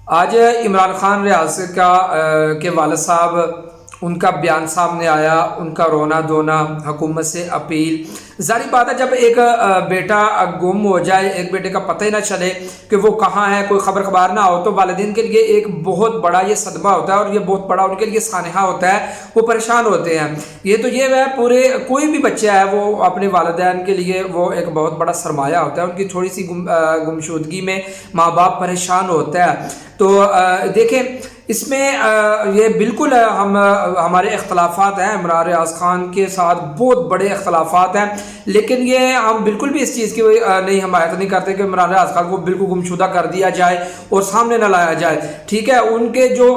آج عمران خان ریاض کے والد صاحب، ان کا بیان سامنے آیا، ان کا رونا دھونا، حکومت سے اپیل۔ ظاہری بات ہے جب ایک بیٹا گم ہو جائے، ایک بیٹے کا پتہ ہی نہ چلے کہ وہ کہاں ہے، کوئی خبر نہ ہو، تو والدین کے لیے ایک بہت بڑا یہ صدمہ ہوتا ہے، اور یہ بہت بڑا ان کے لیے سانحہ ہوتا ہے، وہ پریشان ہوتے ہیں۔ یہ ہے پورے کوئی بھی بچہ ہے وہ اپنے والدین کے لیے وہ ایک بہت بڑا سرمایہ ہوتا ہے، ان کی تھوڑی سی گمشدگی میں ماں باپ پریشان ہوتا ہے۔ تو دیکھیں اس میں یہ بالکل ہمارے اختلافات ہیں، عمران ریاض خان کے ساتھ بہت بڑے اختلافات ہیں، لیکن یہ ہم بالکل بھی اس چیز کی نہیں حمایت نہیں کرتے کہ عمران ریاض خان کو بالکل گمشدہ کر دیا جائے اور سامنے نہ لایا جائے۔ ٹھیک ہے، ان کے جو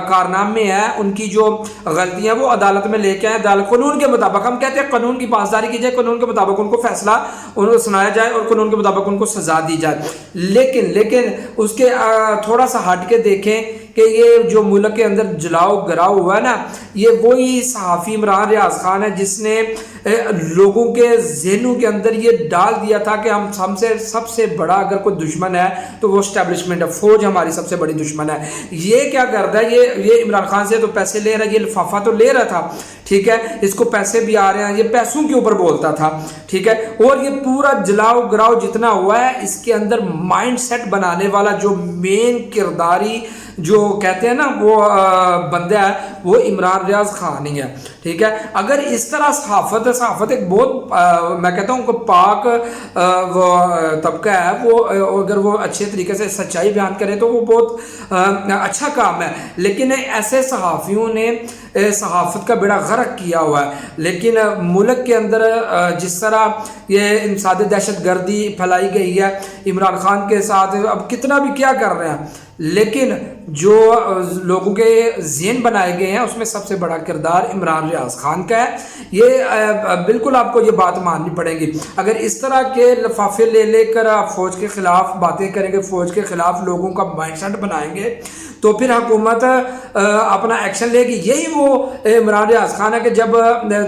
کارنامے ہیں، ان کی جو غلطیاں وہ عدالت میں لے کے آئیں، عدالت قانون کے مطابق، ہم کہتے ہیں قانون کی پاسداری کی جائے، قانون کے مطابق ان کو فیصلہ ان کو سنایا جائے اور قانون کے مطابق ان کو سزا دی جائے۔ لیکن اس کے تھوڑا سا ہٹ کے دیکھیں کہ یہ جو ملک کے اندر جلاؤ گراؤ ہوا ہے نا، یہ وہی صحافی عمران ریاض خان ہے جس نے لوگوں کے ذہنوں کے اندر یہ ڈال دیا تھا کہ ہم سے سب سے بڑا اگر کوئی دشمن ہے تو وہ اسٹیبلشمنٹ ہے، فوج ہماری سب سے بڑی دشمن ہے۔ یہ کیا کرتا ہے، یہ عمران خان سے تو پیسے لے رہا ہے، یہ لفافہ تو لے رہا تھا، ٹھیک ہے، اس کو پیسے بھی آ رہے ہیں، یہ پیسوں کے اوپر بولتا تھا، ٹھیک ہے، اور یہ پورا جلاؤ گراؤ جتنا ہوا ہے، اس کے اندر مائنڈ سیٹ بنانے والا جو مین کرداری جو کہتے ہیں نا وہ بندہ ہے، وہ عمران ریاض خان ہی ہے، ٹھیک ہے۔ اگر اس طرح صحافت ایک بہت میں کہتا ہوں کہ پاک وہ طبقہ ہے، وہ اگر وہ اچھے طریقے سے سچائی بیان کرے تو وہ بہت اچھا کام ہے، لیکن ایسے صحافیوں نے صحافت کا بیڑا غرق کیا ہوا ہے۔ لیکن ملک کے اندر جس طرح یہ انسداد دہشت گردی پھیلائی گئی ہے عمران خان کے ساتھ، اب کتنا بھی کیا کر رہے ہیں، لیکن جو لوگوں کے ذہن بنائے گئے ہیں اس میں سب سے بڑا کردار عمران ریاض خان کا ہے۔ یہ بالکل آپ کو یہ بات ماننی پڑے گی۔ اگر اس طرح کے لفافے لے کر آپ فوج کے خلاف باتیں کریں گے، فوج کے خلاف لوگوں کا مائنڈ سیٹ بنائیں گے، تو پھر حکومت اپنا ایکشن لے گی۔ یہی وہ عمران ریاض خان ہے کہ جب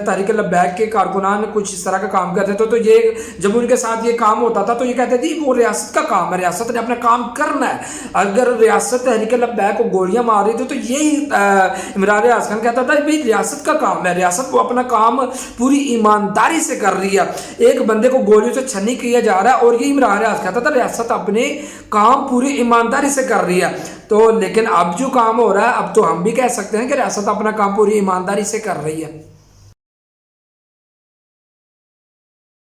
تحریک لبیک کے کارکنان کچھ اس طرح کا کام کرتے تھے تو یہ جب ان کے ساتھ یہ کام ہوتا تھا تو یہ کہتے تھے وہ ریاست کا کام ہے، ریاست نے اپنا کام کرنا ہے۔ اگر ریاست تحریک لبیک کو گولیاں مار رہی تھی تو یہی عمران ریاض خان کہتا تھا کہ ریاست کا کام ہے، ریاست کو اپنا کام پوری ایمانداری سے کر رہی ہے، ایک بندے کو گولیوں سے چھنی کیا جا رہا ہے، اور یہ عمران ریاض کہتا تھا ریاست اپنے کام پوری ایمانداری سے کر رہی ہے۔ تو لیکن اب جو کام ہو رہا ہے، اب تو ہم بھی کہہ سکتے ہیں کہ ریاست اپنا کام پوری ایمانداری سے کر رہی ہے۔